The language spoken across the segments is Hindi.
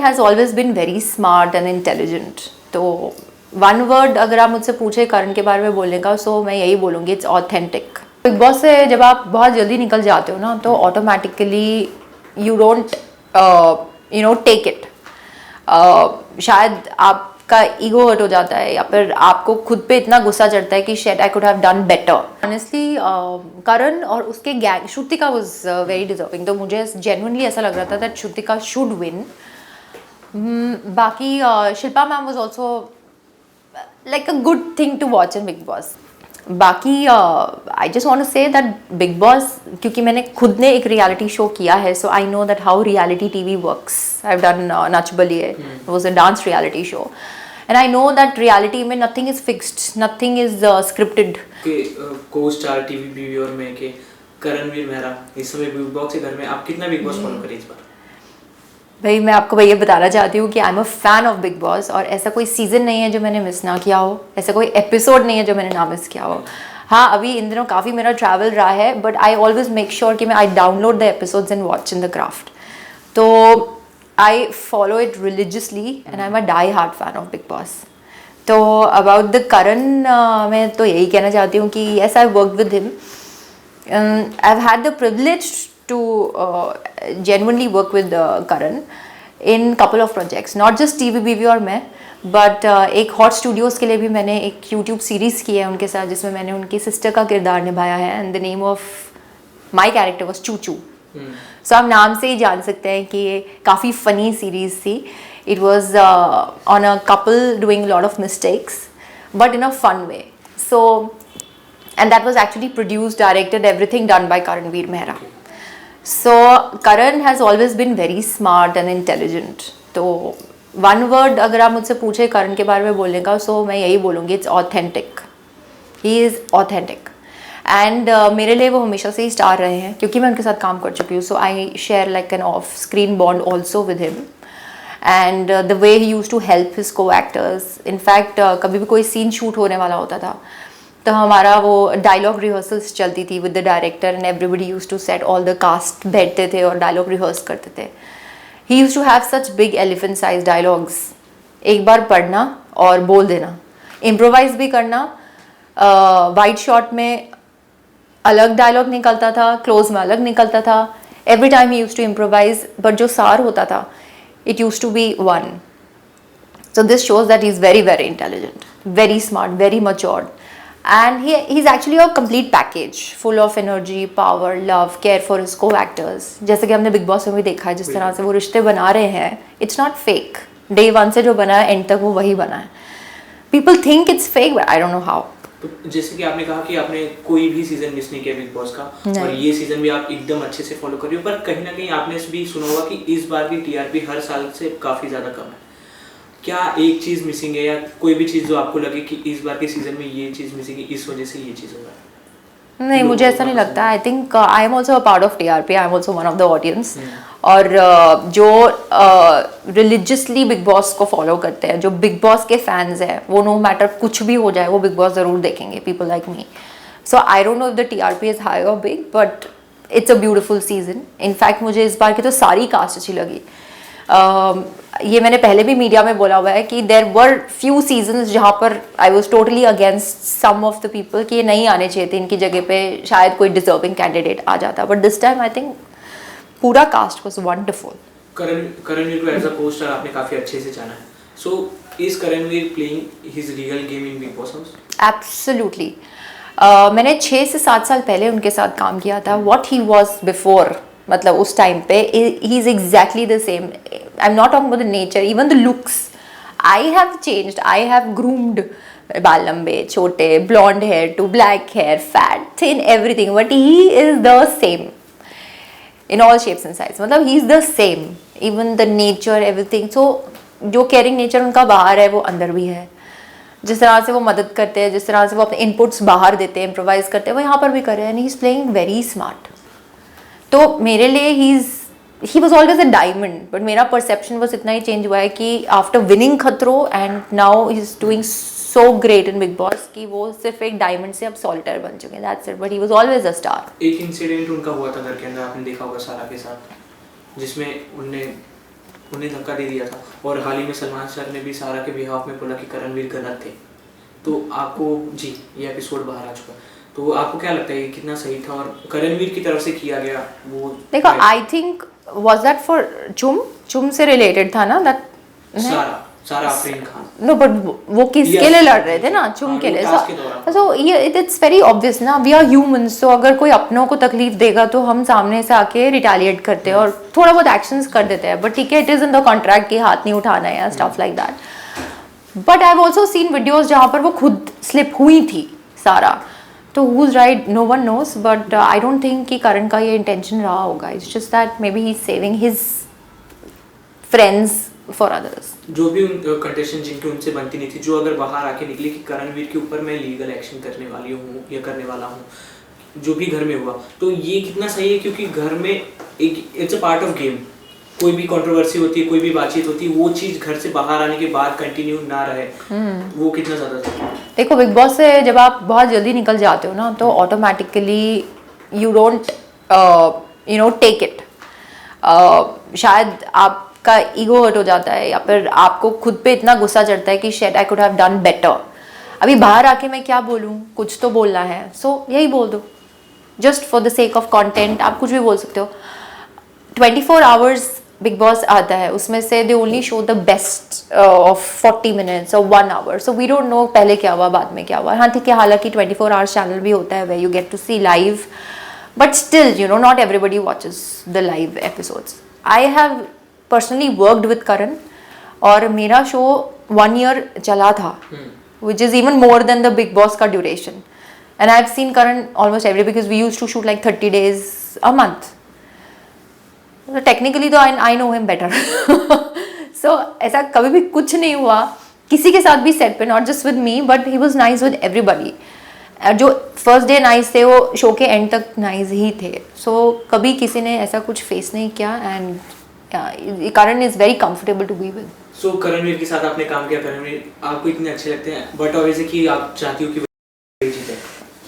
Has always been very smart and intelligent. तो वन वर्ड अगर आप मुझसे पूछे करण के बारे में बोलने का, सो मैं यही बोलूँगी, इट्स ऑथेंटिक. बिग बॉस से जब आप बहुत जल्दी निकल जाते हो ना, तो automatically you don't take it. शायद आपका ईगो हर्ट हो जाता है, या फिर आपको खुद पे इतना गुस्सा चढ़ता है कि shit I could have done better. Honestly Karan और उसके gang, Shrutika was very deserving. तो मुझे जेन्युइनली ऐसा लग रहा था दैट श्रुतिका शुड विन. बाकी Shilpa ma'am was also like a good thing to watch in big Boss. बाकी I just want to say that Bigg Boss, क्योंकि मैंने खुद ने एक रियलिटी शो किया है, so I know that how reality TV works. I have done Nach Baliye, it was a dance reality show, and I know that reality में nothing is fixed, nothing is scripted. को स्टार टीवी व्यूअर में के करणवीर मेहरा इस समय बिग बॉस के घर में, आप कितना बिग बॉस फॉलो करें इस बार? भाई मैं आपको ये बताना चाहती हूँ कि आई am a fan of Bigg boss, और ऐसा कोई सीज़न नहीं है जो मैंने मिस ना किया हो, ऐसा कोई एपिसोड नहीं है जो मैंने ना मिस किया हो. हाँ, अभी इन दिनों काफ़ी मेरा ट्रैवल रहा है, but I always make sure कि मैं I download the episodes and watch in the craft. तो I follow it religiously and I am a die hard fan of Bigg Boss. तो अबाउट द करण, मैं तो यही कहना चाहती हूँ कि yes I work with him. I have had the privilege to genuinely work with Karan in couple of projects, not just TV BV और मैं, but एक हॉट स्टूडियोज़ के लिए भी मैंने एक YouTube सीरीज़ की है उनके साथ, जिसमें मैंने उनकी सिस्टर का किरदार निभाया है, and the name of my character was Chuchu. So आप नाम से ही जान सकते हैं कि ये काफ़ी फ़नी सीरीज़ थी. It was on a couple doing lot of mistakes but in a fun way. So and that was actually produced, directed, everything done by Karanveer Mehra. So Karan has always been very smart and intelligent. तो वन वर्ड अगर आप मुझसे पूछे करण के बारे में बोलने का, सो मैं यही बोलूँगी, it's authentic. He is authentic, and मेरे लिए वो हमेशा से ही स्टार रहे हैं, क्योंकि मैं उनके साथ काम कर चुकी हूँ. So I share like an off screen bond also with him, and the way he use to help his coactors. In fact कभी भी कोई सीन शूट होने वाला होता था, तो हमारा वो डायलॉग रिहर्सल्स चलती थी with the director, and everybody use to set, all the cast बैठते थे और डायलॉग रिहर्स करते थे. He use to have such big elephant size dialogues. एक बार पढ़ना और बोल देना, इम्प्रोवाइज भी करना. वाइड शॉट में अलग डायलॉग निकलता था, क्लोज में अलग निकलता था. Every time he use to improvise, but जो सार होता था, it use to be one. So this shows that he is very very intelligent, very smart, very matured. And he's actually a complete package, full of energy, power, love, care for his co-actors. जैसे कि हमने बिग बॉस में भी देखा है, जिस तरह से वो रिश्ते बना रहे हैं, it's not fake. Day 1 से जो बना है, end तक वो वही बना है. People think it's fake, but I don't know how. तो जैसे कि आपने कहा कि आपने कोई भी सीजन मिस नहीं किया बिग बॉस का, और ये सीजन भी आप एकदम अच्छे से फॉलो कर रही हो, पर कहीं ना कहीं आपने भी सुना होगा कि इस बार की टीआरपी हर साल से काफ़ी ज़्यादा कम है. क्या एक चीज़ मिसिंग है, या कोई भी चीज़ जो आपको लगे कि इस बार के सीजन में ये चीज़ मिसिंग है, इस वजह से ये चीज़ हो रहा है? नहीं, मुझे ऐसा नहीं लगता. I think I am also a part of TRP, I am also one of the audience. और जो रिलीजियसली बिग बॉस को फॉलो करते हैं, जो बिग बॉस के फैंस हैं, वो नो मैटर कुछ भी हो जाए, वो बिग बॉस ज़रूर देखेंगे. People like me. So I don't know if the TRP is high और big, but it's a beautiful season. In fact मुझे इस बार की तो सारी कास्ट अच्छी लगी. ये मैंने पहले भी मीडिया में बोला हुआ है कि देर वर फ्यू सीजन्स जहाँ पर I was totally against some of the people कि ये नहीं आने चाहिए थे, इनकी जगह पे शायद कोई डिजर्विंग कैंडिडेट आ जाता. But this time I think पूरा कास्ट वॉज वंडरफुल. करणवीर को एज अ को स्टार आपने काफ़ी अच्छे से जाना है. So is Karanveer playing his real game in big Boss house? Absolutely. मैंने 6 से 7 साल पहले उनके साथ काम किया था. वॉट ही वॉज बिफोर, मतलब उस टाइम पे, he is exactly the same. I am not talking about the nature, even the looks. I have changed, I have groomed. बाल लंबे, छोटे, blonde hair to black hair, fat, thin, everything, but he is the same in all shapes and size. मतलब he is the same, even the nature, everything. So जो केयरिंग नेचर उनका बाहर है, वो अंदर भी है. जिस तरह से वो मदद करते हैं, जिस तरह से वो अपने इनपुट्स बाहर देते हैं, इम्प्रोवाइज करते हैं, वो यहाँ पर भी कर रहे हैं. He is playing very smart. तो मेरे लिए he was always a diamond, but मेरा परसेप्शन बस इतना ही चेंज हुआ है कि आफ्टर विनिंग खतरों and now he is doing so great in big boss कि वो सिर्फ एक डायमंड से अब सॉलिटर बन चुके हैं. That's it. But he was always a star. एक इंसिडेंट उनका हुआ था घर के अंदर, आपने देखा होगा सारा के साथ, जिसमें उनने उन्हें धक्का दे दिया था। और हाल ही में सलमान सर ने भी सारा के बिहाफ में बोला कि करणवीर गलत थे। तो आपको जी ये एपिसोड बाहर आ चुका, तो आपको क्या लगता है ये कितना सही था और करणवीर की तरफ से किया गया वो? देखो, I think was that for चुम से रिलेटेड था ना दैट सारा आफरीन खान। नो बट वो किसके लिए लड़ रहे थे ना, चुम के लिए। सो ये इट्स वेरी ऑब्वियस ना, वी आर ह्यूमंस। तो अगर कोई अपनों को तकलीफ देगा तो हम सामने से आके रिटेलिएट करते हैं और थोड़ा बहुत एक्शंस कर देते हैं। बट ठीक है, it is in the contract कि हाथ नहीं उठाना है या stuff like that. But I have also seen videos जहाँ पर वो खुद स्लिप हुई थी सारा। तो who's right, no one knows, but I don't think कि करण का ये इंटेंशन रहा होगा. It's just that maybe he's saving his friends for others. जो भी कंटेस्टेंट जिनकी उनसे बनती नहीं थी, जो अगर बाहर आके निकली कि करणवीर के ऊपर मैं लीगल एक्शन करने वाली हूँ या करने वाला हूँ, जो भी घर में हुआ, तो ये कितना सही है, क्योंकि घर में एक it's a part of game. कोई भी कंट्रोवर्सी होती है, कोई भी बातचीत होती है, वो चीज घर से बाहर आने के बाद कंटिन्यू ना रहे, वो कितना ज्यादा सही है। देखो, बिग बॉस से जब आप बहुत जल्दी निकल जाते हो ना, तो automatically you don't take it. शायद आपका ईगो हर्ट हो जाता है या फिर आपको खुद पे इतना गुस्सा चढ़ता है कि shit I could have done better. अभी बाहर आके मैं क्या बोलूँ, कुछ तो बोलना है, सो यही बोल दो, just for the sake of content. आप कुछ भी बोल सकते हो। 24 आवर्स बिग बॉस आता है, उसमें से they only show the best of 40 minutes और 1 hour, so we don't know पहले क्या हुआ, बाद में क्या हुआ। हाँ ठीक है, हालांकि 24 आवर्स चैनल भी होता है where you get to see live, but still you know not everybody watches the live episodes. I have personally worked with Karan और मेरा शो 1 ईयर चला था, which is even more than the Bigg Boss का duration, and I have seen Karan almost every, because we used to shoot like 30 days a month. Technically तो I know him better. So ऐसा कभी भी कुछ नहीं हुआ किसी के साथ भी सेट पे, not just with me, but he was nice with everybody. जो फर्स्ट डे नाइस थे, वो शो के एंड तक नाइस ही थे। सो कभी किसी ने ऐसा कुछ फेस नहीं किया, and Karan is very comfortable to be with. So Karanveer के साथ आपने काम किया, करणवीर आपको इतने अच्छे लगते हैं, बट ऑब्वियसली कि आप चाहती हो कि वो जीते।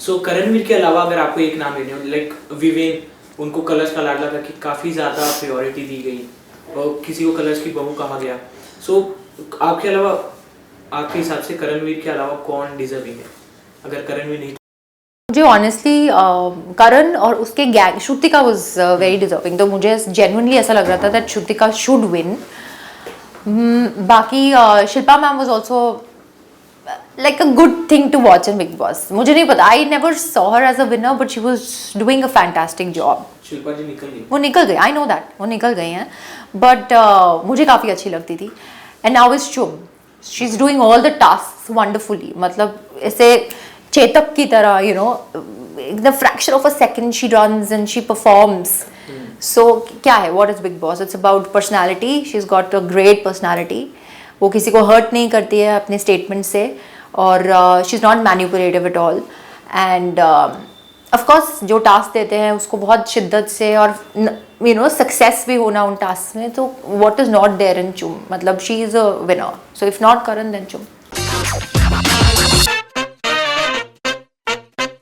सो करणवीर के अलावा अगर आपको एक नाम लेने हो, लाइक विवेन, उनको कलर्स का लाडला करके काफ़ी ज़्यादा प्रायोरिटी दी गई और किसी को कलर्स की बहू कहा गया। सो आपके अलावा, आपके हिसाब से करणवीर के अलावा कौन डिजर्विंग है? अगर करणवीर नहीं, मुझे ऑनेस्टली करण और उसके gang, Shrutika was very deserving, तो मुझे जेन्युइनली ऐसा लग रहा था दैट श्रुतिका शुड विन। बाकी Shilpa ma'am was also like a good thing to watch in Big Boss. मुझे नहीं पता, I never saw her as a winner, but she was doing a fantastic job. Shilpa जी निकल गई, वो निकल गई, I know that, वो निकल गई हैं, but मुझे काफ़ी अच्छी लगती थी। And now is चुम, she's doing all the tasks wonderfully. मतलब ऐसे चेतक की तरह, you know, the fraction of a second she runs and she performs. So क्या है, what is Big Boss? It's about personality. She's got a great personality. वो किसी को हर्ट नहीं करती है अपने स्टेटमेंट से, और she is not manipulative at all, end of course जो टास्क देते हैं उसको बहुत शिद्दत से और यू नो सक्सेस भी होना उन टास्क में, तो what is not there in Chum, मतलब she is a winner. So if not Karan then चुम।